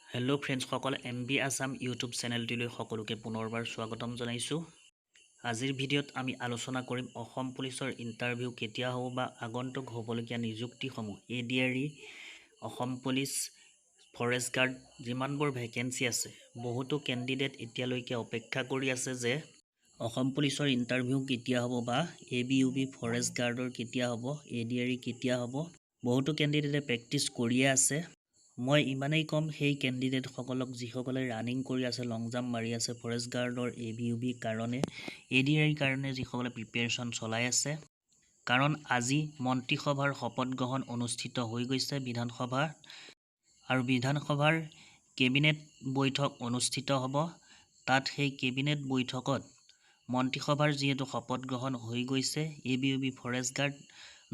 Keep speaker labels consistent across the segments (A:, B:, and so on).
A: Hello' ফ্ৰেণ্ডছসকল, MB Assam YouTube চেনেলটিলৈ সকলোকে পুনৰবাৰ স্বাগতম জনাইছোঁ। আজিৰ ভিডিঅ'ত আমি আলোচনা কৰিম অসম পুলিচৰ ইণ্টাৰভিউ কেতিয়া হ'ব বা আগন্তুক হ'বলগীয়া নিযুক্তিসমূহ ADRE, Assam police, forest guard যিমানবোৰ ভেকেঞ্চি আছে। বহুতো কেণ্ডিডেট এতিয়ালৈকে অপেক্ষা কৰি আছে যে অসম পুলিচৰ ইণ্টাৰভিউ কেতিয়া হ'ব বা ABUB ফৰেষ্ট গাৰ্ডৰ কেতিয়া হ'ব, ADRE কেতিয়া হ'ব। বহুতো কেণ্ডিডেটে প্ৰেক্টিছ কৰিয়ে আছে। মই ইমানেই কম সেই কেণ্ডিডেটসকলক যিসকলে ৰানিং কৰি আছে, লং জাম্প মাৰি আছে ফৰেষ্ট গাৰ্ডৰ ABUB কাৰণে, ADRE কাৰণে যিসকলে প্ৰিপেৰেশ্যন চলাই আছে। কাৰণ আজি মন্ত্ৰীসভাৰ শপত গ্ৰহণ অনুষ্ঠিত হৈ গৈছে বিধানসভা, আৰু বিধানসভাৰ কেবিনেট বৈঠক অনুষ্ঠিত হ'ব। তাত সেই কেবিনেট বৈঠকত মন্ত্ৰীসভাৰ যিহেতু শপত গ্ৰহণ হৈ গৈছে, ABUB ফৰেষ্ট গাৰ্ড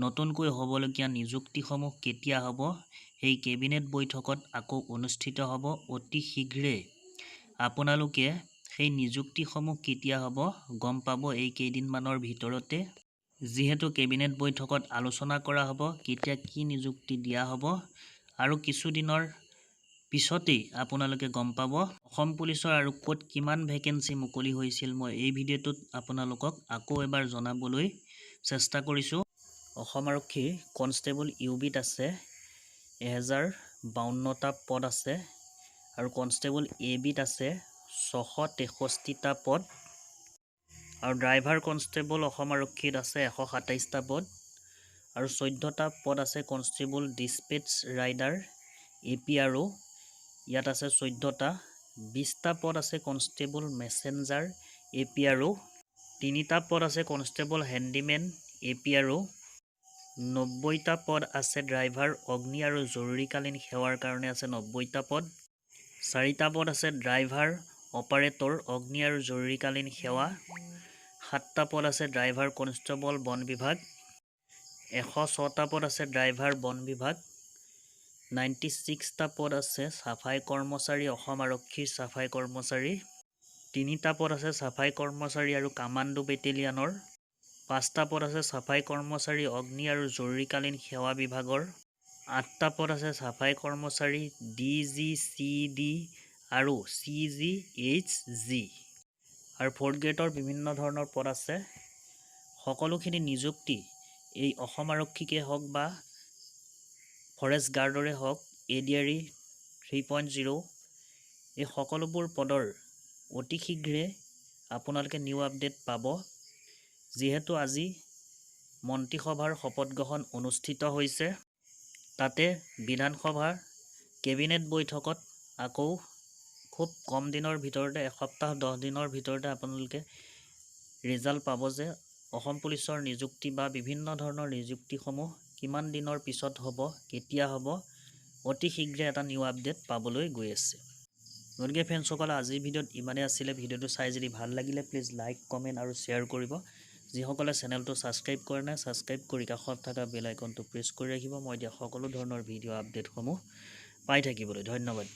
A: নতুনকৈ হ'বলগীয়া নিযুক্তিসমূহ কেতিয়া হ'ব, সেই কেবিনেট বৈঠকত আকৌ অনুষ্ঠিত হ'ব অতি শীঘ্ৰে। আপোনালোকে সেই নিযুক্তিসমূহ কেতিয়া হ'ব গম পাব এই কেইদিনমানৰ ভিতৰতে। যিহেতু কেবিনেট বৈঠকত আলোচনা কৰা হ'ব কেতিয়া কি নিযুক্তি দিয়া হ'ব, আৰু কিছুদিনৰ পিছতেই আপোনালোকে গম পাব অসম পুলিচৰ আৰু ক'ত কিমান ভেকেঞ্চি মুকলি হৈছিল। মই এই ভিডিঅ'টোত আপোনালোকক আকৌ এবাৰ জনাবলৈ চেষ্টা কৰিছোঁ। অসম আৰক্ষীৰ কনষ্টেবল UBত আছে 1052টা পদ আছে, আৰু কনষ্টেবল ABত আছে 663টা পদ, আৰু ড্ৰাইভাৰ কনষ্টেবল অসম আৰক্ষীত আছে 127টা পদ, আৰু 14টা পদ আছে কনষ্টেবল ডিছপেটছ ৰাইডাৰ APRO, ইয়াত আছে 14টা। 20টা পদ আছে কনষ্টেবল মেছেঞ্জাৰ APRO, 3টা পদ আছে কনষ্টেবল হেণ্ডিমেন APRO, 90টা পদ আছে ড্ৰাইভাৰ অগ্নি আৰু জৰুৰীকালীন সেৱাৰ কাৰণে আছে 90টা পদ, 4টা পদ আছে ড্ৰাইভাৰ অপাৰেটৰ অগ্নি আৰু জৰুৰীকালীন সেৱা, 7টা পদ আছে ড্ৰাইভাৰ কনষ্টেবল বন বিভাগ, 106টা পদ আছে ড্ৰাইভাৰ বন বিভাগ, 96টা পদ আছে চাফাই কৰ্মচাৰী অসম আৰক্ষীৰ চাফাই কৰ্মচাৰী, 3টা পদ আছে চাফাই কৰ্মচাৰী আৰু কামাণ্ডো বেটেলিয়ানৰ, 5টা পদ আছে চাফাই কৰ্মচাৰী অগ্নি আৰু জৰুৰীকালীন সেৱা বিভাগৰ, 8টা পদ আছে চাফাই কৰ্মচাৰী DGCD আৰু CGHG, আৰু 4th গ্ৰেডৰ বিভিন্ন ধৰণৰ পদ আছে। সকলোখিনি নিযুক্তি এই অসম আৰক্ষীকে হওক বা ফৰেষ্ট গাৰ্ডৰে হওক, ADRE 3.0, এই সকলোবোৰ পদৰ অতি শীঘ্ৰে আপোনালোকে নিউ আপডেট পাব। যিহেতু আজি মন্ত্ৰীসভাৰ শপত গ্ৰহণ অনুষ্ঠিত হৈছে, তাতে বিধানসভাৰ কেবিনেট বৈঠকত আকৌ খুব কম দিনৰ ভিতৰতে, এসপ্তাহ 10 দিনৰ ভিতৰতে আপোনালোকে ৰিজাল্ট পাব যে অসম পুলিচৰ নিযুক্তি বা বিভিন্ন ধৰণৰ নিযুক্তিসমূহ কিমান দিনৰ পিছত হ'ব, কেতিয়া হ'ব, অতি শীঘ্ৰে এটা নিউ আপডেট পাবলৈ গৈ আছে। গতিকে ফ্ৰেণ্ডছসকল, আজিৰ ভিডিঅ'ত ইমানেই আছিলে। ভিডিঅ'টো চাই যদি ভাল লাগিলে প্লিজ লাইক, কমেণ্ট আৰু শ্বেয়াৰ কৰিব। যিসকলে চেনেলটো ছাবস্ক্ৰাইব কৰা নাই, ছাবস্ক্ৰাইব কৰি কাষত থকা বেল আইকনটো প্ৰেছ কৰি ৰাখিব মই দিয়া সকলো ধৰণৰ ভিডিঅ' আপডেটসমূহ পাই থাকিবলৈ। ধন্যবাদ।